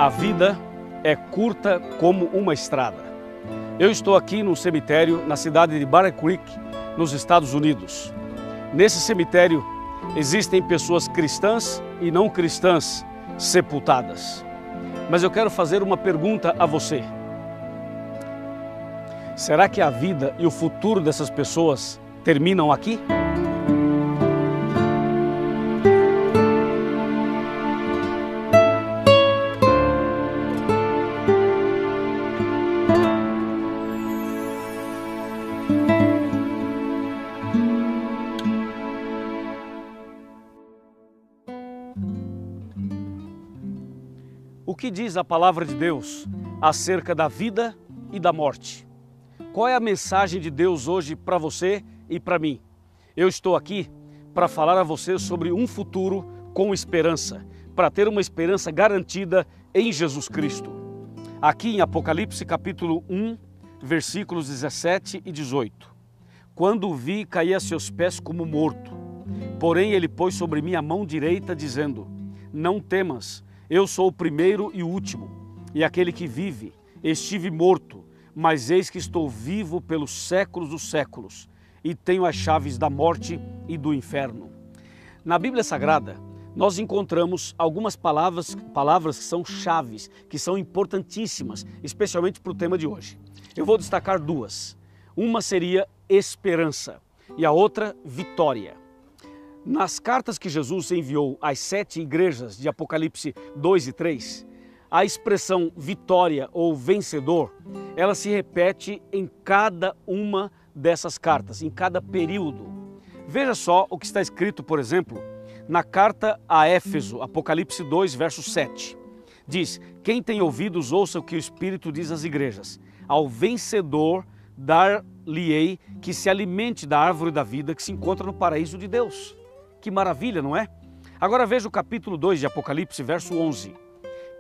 A vida é curta como uma estrada. Eu estou aqui no cemitério na cidade de Battle Creek, nos Estados Unidos. Nesse cemitério existem pessoas cristãs e não cristãs sepultadas. Mas eu quero fazer uma pergunta a você. Será que a vida e o futuro dessas pessoas terminam aqui? O que diz a palavra de Deus acerca da vida e da morte? Qual é a mensagem de Deus hoje para você e para mim? Eu estou aqui para falar a você sobre um futuro com esperança, para ter uma esperança garantida em Jesus Cristo. Aqui em Apocalipse capítulo 1, versículos 17 e 18. Quando o vi, caí a seus pés como morto. Porém ele pôs sobre mim a mão direita, dizendo: não temas, eu sou o primeiro e o último, e aquele que vive. Estive morto, mas eis que estou vivo pelos séculos dos séculos, e tenho as chaves da morte e do inferno. Na Bíblia Sagrada, nós encontramos algumas palavras que são chaves, que são importantíssimas, especialmente para o tema de hoje. Eu vou destacar duas. Uma seria esperança e a outra vitória. Nas cartas que Jesus enviou às 7 igrejas de Apocalipse 2 e 3, a expressão vitória ou vencedor, ela se repete em cada uma dessas cartas, em cada período. Veja só o que está escrito, por exemplo, na carta a Éfeso, Apocalipse 2, verso 7. Diz: quem tem ouvidos, ouça o que o Espírito diz às igrejas. Ao vencedor dar-lhe-ei que se alimente da árvore da vida que se encontra no paraíso de Deus. Que maravilha, não é? Agora veja o capítulo 2 de Apocalipse, verso 11.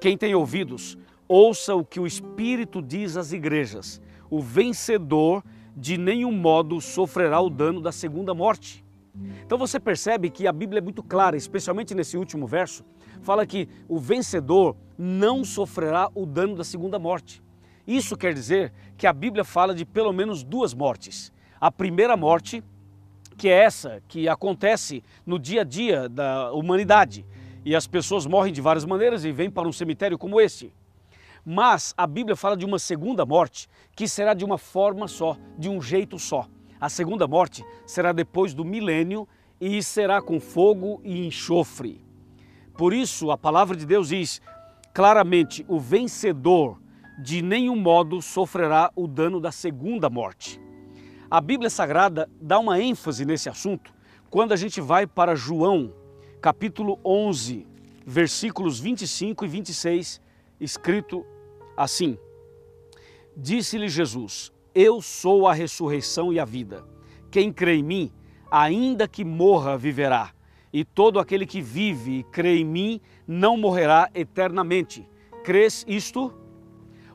Quem tem ouvidos, ouça o que o Espírito diz às igrejas. O vencedor de nenhum modo sofrerá o dano da segunda morte. Então você percebe que a Bíblia é muito clara, especialmente nesse último verso, fala que o vencedor não sofrerá o dano da segunda morte. Isso quer dizer que a Bíblia fala de pelo menos duas mortes. A primeira morte, que é essa que acontece no dia a dia da humanidade. E as pessoas morrem de várias maneiras e vêm para um cemitério como esse. Mas a Bíblia fala de uma segunda morte que será de uma forma só, de um jeito só. A segunda morte será depois do milênio e será com fogo e enxofre. Por isso a palavra de Deus diz claramente: o vencedor de nenhum modo sofrerá o dano da segunda morte. A Bíblia Sagrada dá uma ênfase nesse assunto quando a gente vai para João, capítulo 11, versículos 25 e 26, escrito assim: disse-lhe Jesus: eu sou a ressurreição e a vida. Quem crê em mim, ainda que morra, viverá. E todo aquele que vive e crê em mim não morrerá eternamente. Crês isto?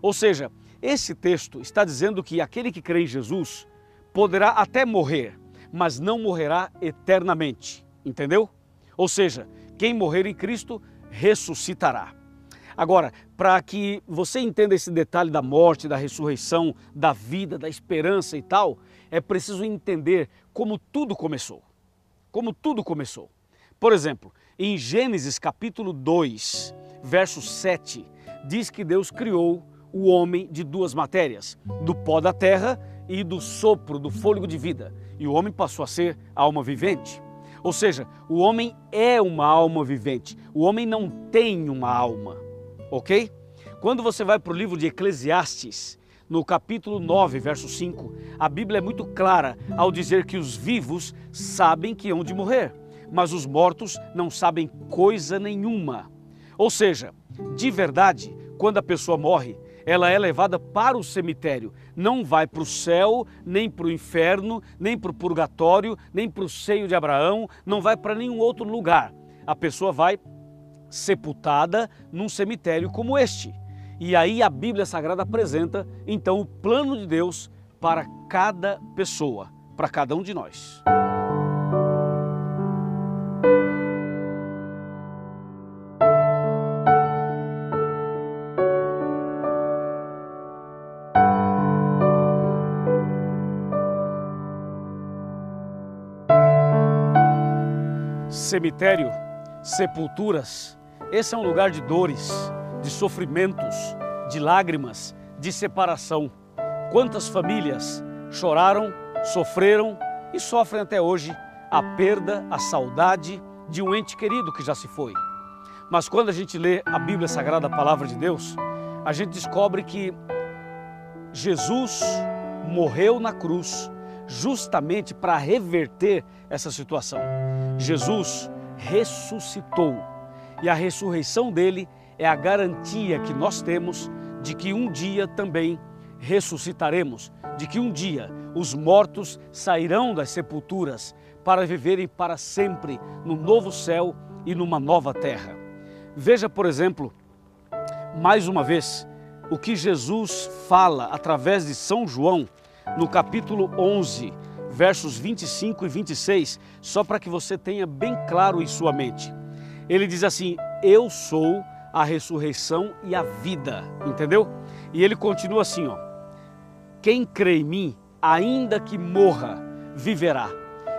Ou seja, esse texto está dizendo que aquele que crê em Jesus poderá até morrer, mas não morrerá eternamente. Entendeu? Ou seja, quem morrer em Cristo ressuscitará. Agora, para que você entenda esse detalhe da morte, da ressurreição, da vida, da esperança e tal, é preciso entender como tudo começou. Como tudo começou. Por exemplo, em Gênesis capítulo 2, verso 7, diz que Deus criou o homem de duas matérias, do pó da terra e do sopro, do fôlego de vida. E o homem passou a ser alma vivente. Ou seja, o homem é uma alma vivente. O homem não tem uma alma. Ok? Quando você vai para o livro de Eclesiastes, no capítulo 9, verso 5, a Bíblia é muito clara ao dizer que os vivos sabem que hão de morrer, mas os mortos não sabem coisa nenhuma. Ou seja, de verdade, quando a pessoa morre, ela é levada para o cemitério, não vai para o céu, nem para o inferno, nem para o purgatório, nem para o seio de Abraão, não vai para nenhum outro lugar. A pessoa vai sepultada num cemitério como este. E aí a Bíblia Sagrada apresenta, então, o plano de Deus para cada pessoa, para cada um de nós. Cemitério, sepulturas, esse é um lugar de dores, de sofrimentos, de lágrimas, de separação. Quantas famílias choraram, sofreram e sofrem até hoje a perda, a saudade de um ente querido que já se foi. Mas quando a gente lê a Bíblia Sagrada, a Palavra de Deus, a gente descobre que Jesus morreu na cruz justamente para reverter essa situação. Jesus ressuscitou e a ressurreição dele é a garantia que nós temos de que um dia também ressuscitaremos, de que um dia os mortos sairão das sepulturas para viverem para sempre no novo céu e numa nova terra. Veja, por exemplo, mais uma vez, o que Jesus fala através de São João, no capítulo 11, versos 25 e 26, só para que você tenha bem claro em sua mente. Ele diz assim: eu sou a ressurreição e a vida, entendeu? E ele continua assim, ó: quem crê em mim, ainda que morra, viverá.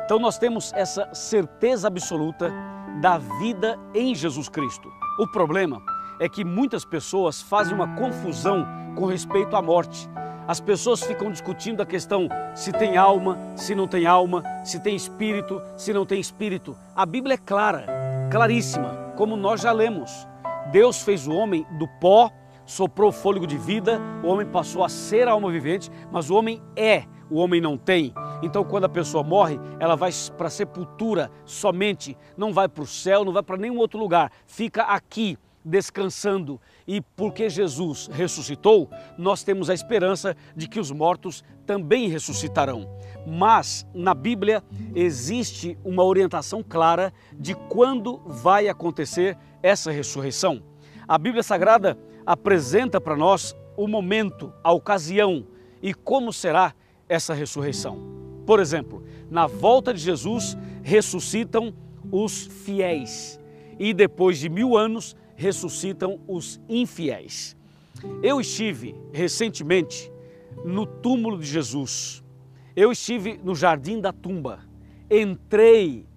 Então nós temos essa certeza absoluta da vida em Jesus Cristo. O problema é que muitas pessoas fazem uma confusão com respeito à morte. As pessoas ficam discutindo a questão se tem alma, se não tem alma, se tem espírito, se não tem espírito. A Bíblia é clara, claríssima, como nós já lemos. Deus fez o homem do pó, soprou o fôlego de vida, o homem passou a ser alma vivente, mas o homem não tem. Então quando a pessoa morre, ela vai para a sepultura somente, não vai para o céu, não vai para nenhum outro lugar, fica aqui descansando. E porque Jesus ressuscitou, nós temos a esperança de que os mortos também ressuscitarão. Mas na Bíblia existe uma orientação clara de quando vai acontecer essa ressurreição. A Bíblia Sagrada apresenta para nós o momento, a ocasião e como será essa ressurreição. Por exemplo, na volta de Jesus ressuscitam os fiéis e depois de 1000 anos ressuscitam os infiéis. Eu estive recentemente no túmulo de Jesus. Eu estive no Jardim da Tumba. Entrei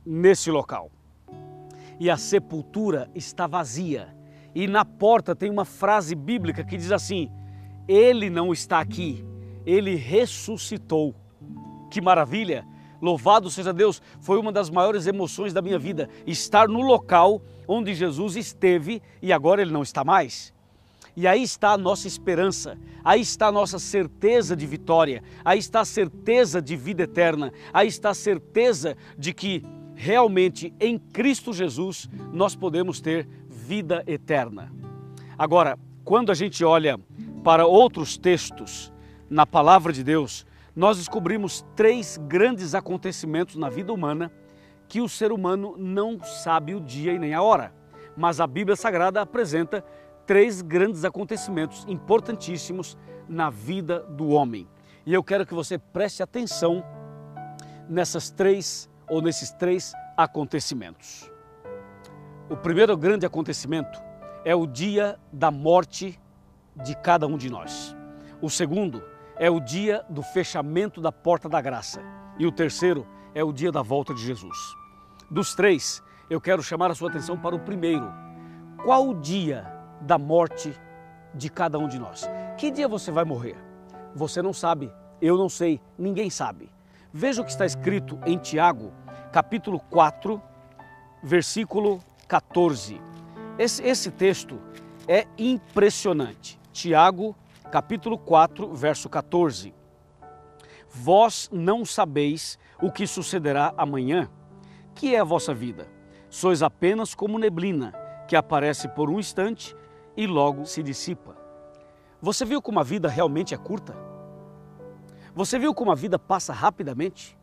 nesse local e a sepultura está vazia. E na porta tem uma frase bíblica que diz assim: ele não está aqui, ele ressuscitou. Que maravilha! Louvado seja Deus! Foi uma das maiores emoções da minha vida, estar no local onde Jesus esteve e agora ele não está mais. E aí está a nossa esperança, aí está a nossa certeza de vitória, aí está a certeza de vida eterna, aí está a certeza de que realmente em Cristo Jesus nós podemos ter vida eterna. Agora, quando a gente olha para outros textos na Palavra de Deus, nós descobrimos 3 grandes acontecimentos na vida humana que o ser humano não sabe o dia e nem a hora. Mas a Bíblia Sagrada apresenta 3 grandes acontecimentos importantíssimos na vida do homem. E eu quero que você preste atenção nesses 3 acontecimentos. O primeiro grande acontecimento é o dia da morte de cada um de nós. O segundo é o dia do fechamento da porta da graça. E o terceiro é o dia da volta de Jesus. Dos 3, eu quero chamar a sua atenção para o primeiro. Qual o dia da morte de cada um de nós? Que dia você vai morrer? Você não sabe, eu não sei, ninguém sabe. Veja o que está escrito em Tiago, capítulo 4, versículo 14. Esse texto é impressionante. Tiago, capítulo 4, verso 14. Vós não sabeis o que sucederá amanhã? Que é a vossa vida? Sois apenas como neblina, que aparece por um instante e logo se dissipa. Você viu como a vida realmente é curta? Você viu como a vida passa rapidamente?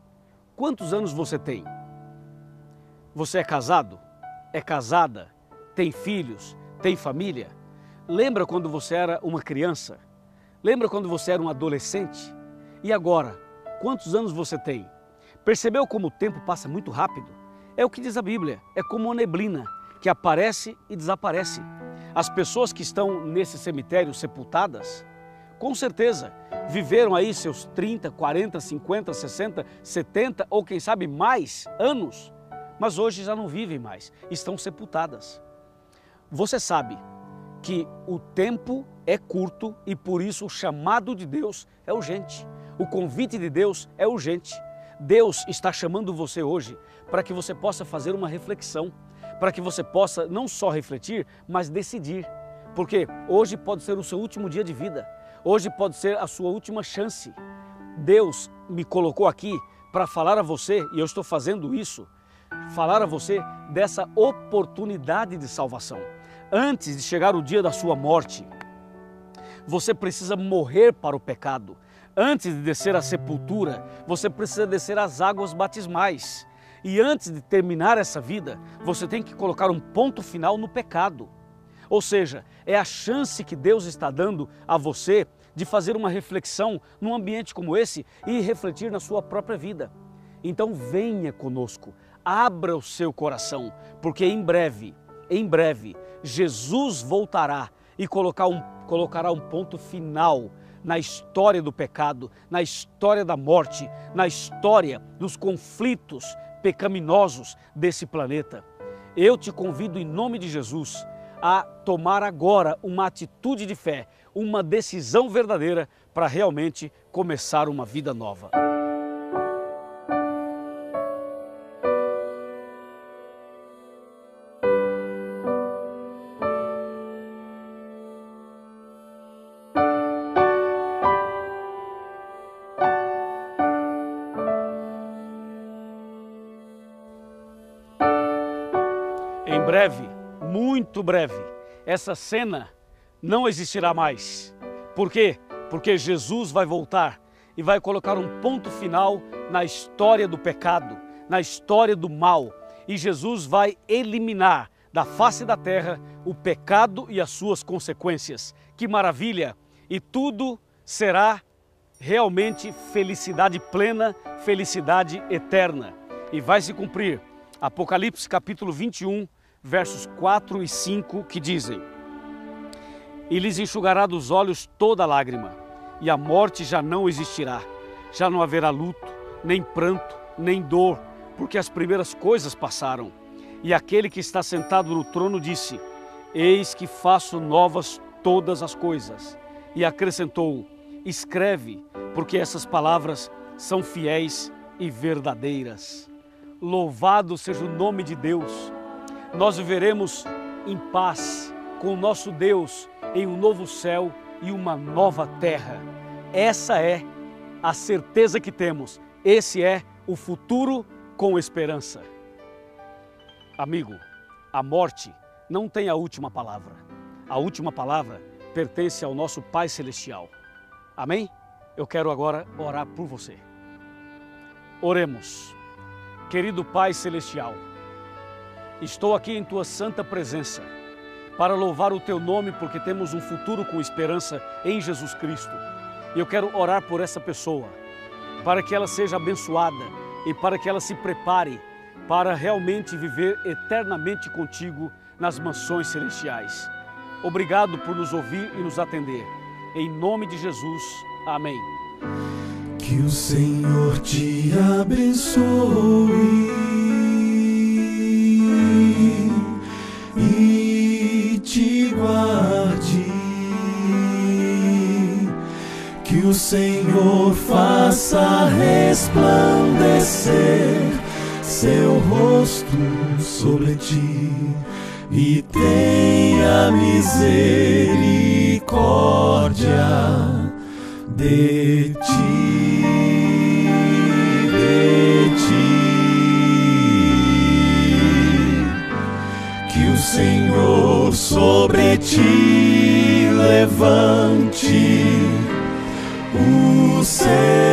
Quantos anos você tem? Você é casado? É casada? Tem filhos? Tem família? Lembra quando você era uma criança? Lembra quando você era um adolescente? E agora, quantos anos você tem? Percebeu como o tempo passa muito rápido? É o que diz a Bíblia, é como uma neblina que aparece e desaparece. As pessoas que estão nesse cemitério sepultadas, com certeza, viveram aí seus 30, 40, 50, 60, 70 ou quem sabe mais anos, mas hoje já não vivem mais, estão sepultadas. Você sabe que o tempo é curto e por isso o chamado de Deus é urgente. O convite de Deus é urgente. Deus está chamando você hoje para que você possa fazer uma reflexão, para que você possa não só refletir, mas decidir. Porque hoje pode ser o seu último dia de vida, hoje pode ser a sua última chance. Deus me colocou aqui para falar a você, e eu estou fazendo isso, falar a você dessa oportunidade de salvação. Antes de chegar o dia da sua morte, você precisa morrer para o pecado. Antes de descer à sepultura, você precisa descer às águas batismais. E antes de terminar essa vida, você tem que colocar um ponto final no pecado. Ou seja, é a chance que Deus está dando a você de fazer uma reflexão num ambiente como esse e refletir na sua própria vida. Então venha conosco, abra o seu coração, porque em breve, Jesus voltará e colocará um ponto final na história do pecado, na história da morte, na história dos conflitos pecaminosos desse planeta. Eu te convido em nome de Jesus a tomar agora uma atitude de fé, uma decisão verdadeira para realmente começar uma vida nova. Em breve, muito breve, essa cena não existirá mais. Por quê? Porque Jesus vai voltar e vai colocar um ponto final na história do pecado, na história do mal. E Jesus vai eliminar da face da terra o pecado e as suas consequências. Que maravilha! E tudo será realmente felicidade plena, felicidade eterna. E vai se cumprir Apocalipse capítulo 21, versos 4 e 5, que dizem: E lhes enxugará dos olhos toda lágrima, e a morte já não existirá. Já não haverá luto, nem pranto, nem dor, porque as primeiras coisas passaram. E aquele que está sentado no trono disse: Eis que faço novas todas as coisas. E acrescentou: Escreve, porque essas palavras são fiéis e verdadeiras. Louvado seja o nome de Deus. Nós viveremos em paz com o nosso Deus em um novo céu e uma nova terra. Essa é a certeza que temos. Esse é o futuro com esperança. Amigo, a morte não tem a última palavra. A última palavra pertence ao nosso Pai Celestial. Amém? Eu quero agora orar por você. Oremos. Querido Pai Celestial, estou aqui em Tua santa presença para louvar o Teu nome, porque temos um futuro com esperança em Jesus Cristo. E eu quero orar por essa pessoa, para que ela seja abençoada e para que ela se prepare para realmente viver eternamente contigo nas mansões celestiais. Obrigado por nos ouvir e nos atender. Em nome de Jesus, amém. Que o Senhor te abençoe e te guarde. Que o Senhor faça resplandecer seu rosto sobre ti e tenha misericórdia de ti, que o Senhor sobre ti levante o céu